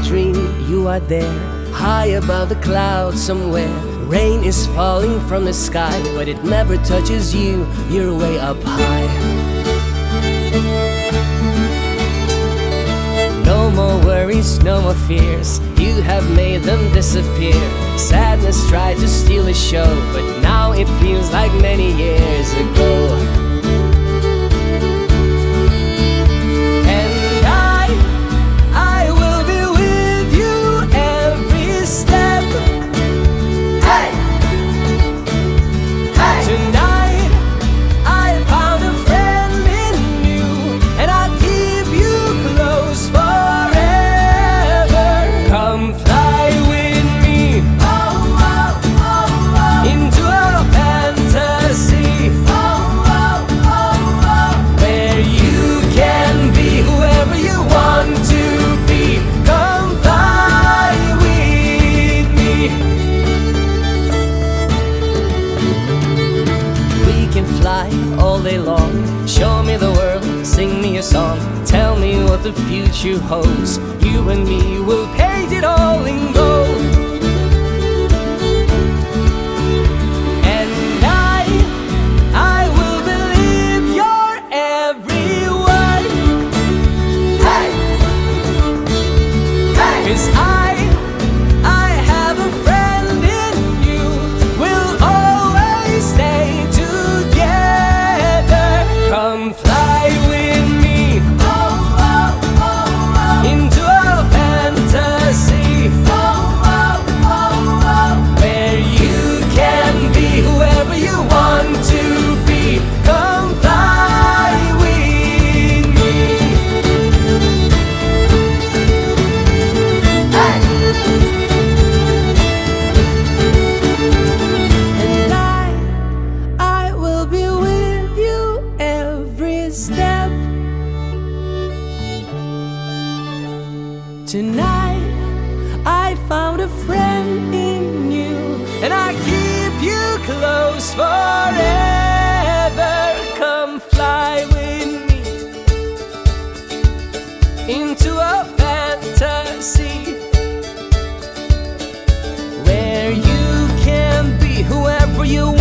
dream you are there, high above the clouds somewhere. Rain is falling from the sky, but it never touches you, you're way up high. No more worries, no more fears, you have made them disappear. Sadness tried to steal the show, but now it feels like many years ago. All day long, show me the world, sing me a song, tell me what the future holds. You and me will paint it all in gold. And I will believe your every word. Hey, hey, 'cause I have a friend in you, we'll always stay together. Come fly with me into a fantasy where you can be whoever you want to be. Come fly with me. Hey. And I will be with you every step. Tonight I found a friend in you, and I keep you close forever. Come fly with me into a fantasy where you can be whoever you want.